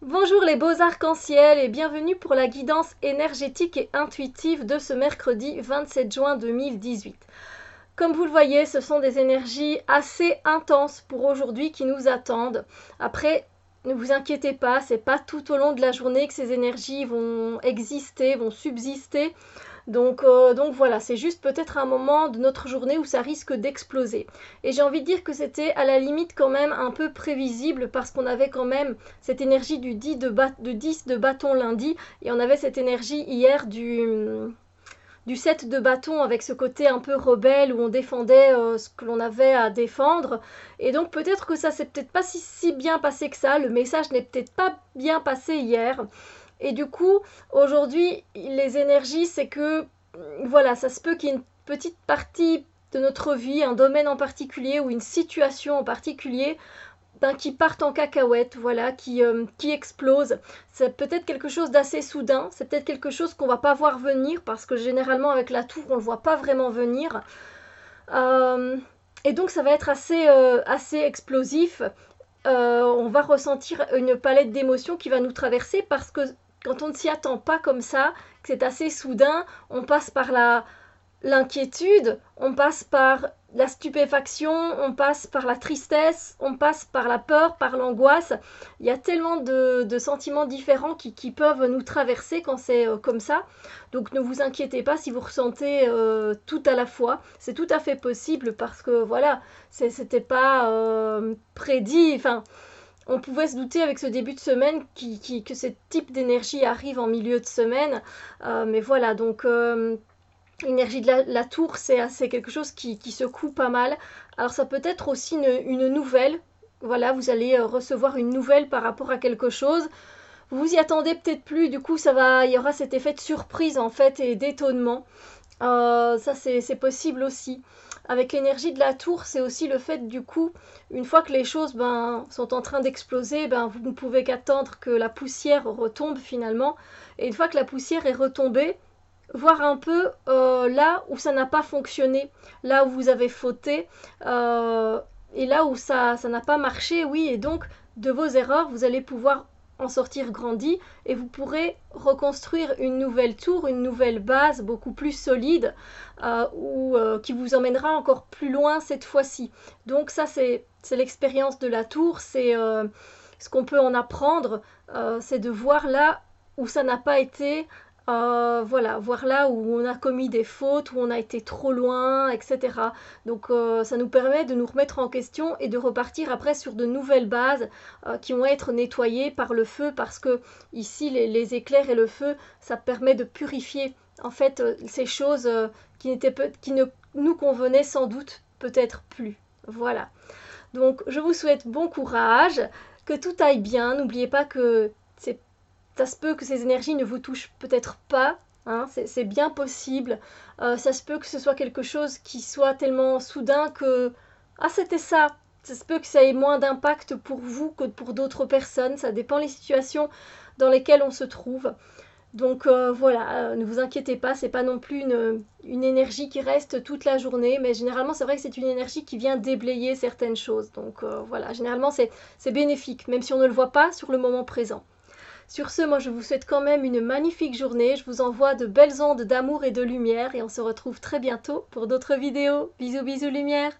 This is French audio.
Bonjour les beaux arcs-en-ciel et bienvenue pour la guidance énergétique et intuitive de ce mercredi 27 juin 2018. Comme vous le voyez, ce sont des énergies assez intenses pour aujourd'hui qui nous attendent. Après, ne vous inquiétez pas, c'est pas tout au long de la journée que ces énergies vont exister, vont subsister. Donc voilà, c'est juste peut-être un moment de notre journée où ça risque d'exploser. Et j'ai envie de dire que c'était à la limite quand même un peu prévisible parce qu'on avait quand même cette énergie du 10 de bâton lundi et on avait cette énergie hier du 7 de bâton avec ce côté un peu rebelle où on défendait ce que l'on avait à défendre. Et donc peut-être que ça s'est peut-être pas si bien passé que ça, le message n'est peut-être pas bien passé hier. Et du coup, aujourd'hui, les énergies, c'est que, voilà, ça se peut qu'il y ait une petite partie de notre vie, un domaine en particulier ou une situation en particulier, ben, qui partent en cacahuète, voilà, qui explose. C'est peut-être quelque chose d'assez soudain, c'est peut-être quelque chose qu'on va pas voir venir, parce que généralement avec la tour, on le voit pas vraiment venir. Euh, et donc ça va être assez explosif. On va ressentir une palette d'émotions qui va nous traverser parce que quand on ne s'y attend pas comme ça, que c'est assez soudain, on passe par l'inquiétude, on passe par la stupéfaction, on passe par la tristesse, on passe par la peur, par l'angoisse. Il y a tellement de sentiments différents qui peuvent nous traverser quand c'est comme ça. Donc ne vous inquiétez pas si vous ressentez tout à la fois. C'est tout à fait possible parce que voilà, c'était pas prédit. Enfin, on pouvait se douter avec ce début de semaine que ce type d'énergie arrive en milieu de semaine. Mais voilà, donc l'énergie de la tour, c'est quelque chose qui secoue pas mal. Alors ça peut être aussi une nouvelle. Voilà, vous allez recevoir une nouvelle par rapport à quelque chose. Vous vous y attendez peut-être plus, du coup il y aura cet effet de surprise en fait et d'étonnement. Ça c'est possible aussi. Avec l'énergie de la tour, c'est aussi le fait du coup, une fois que les choses sont en train d'exploser, vous ne pouvez qu'attendre que la poussière retombe finalement. Et une fois que la poussière est retombée, voir un peu là où ça n'a pas fonctionné, là où vous avez fauté, et là où ça n'a pas marché, oui, et donc de vos erreurs, vous allez pouvoir en sortir grandi et vous pourrez reconstruire une nouvelle tour, une nouvelle base beaucoup plus solide qui vous emmènera encore plus loin cette fois-ci. Donc ça c'est l'expérience de la tour, c'est ce qu'on peut en apprendre, c'est de voir là où ça n'a pas été, voilà, voir là où on a commis des fautes, où on a été trop loin, etc. Donc ça nous permet de nous remettre en question et de repartir après sur de nouvelles bases qui vont être nettoyées par le feu parce que ici les éclairs et le feu, ça permet de purifier en fait ces choses qui ne nous convenaient sans doute peut-être plus. Voilà. Donc je vous souhaite bon courage, que tout aille bien. N'oubliez pas que c'est ça se peut que ces énergies ne vous touchent peut-être pas, hein, c'est bien possible. Ça se peut que ce soit quelque chose qui soit tellement soudain que ah c'était ça. Ça se peut que ça ait moins d'impact pour vous que pour d'autres personnes. Ça dépend des situations dans lesquelles on se trouve. Donc voilà, ne vous inquiétez pas, c'est pas non plus une énergie qui reste toute la journée, mais généralement c'est vrai que c'est une énergie qui vient déblayer certaines choses. Donc voilà, généralement c'est bénéfique, même si on ne le voit pas sur le moment présent. Sur ce, moi je vous souhaite quand même une magnifique journée, je vous envoie de belles ondes d'amour et de lumière et on se retrouve très bientôt pour d'autres vidéos. Bisous bisous lumière.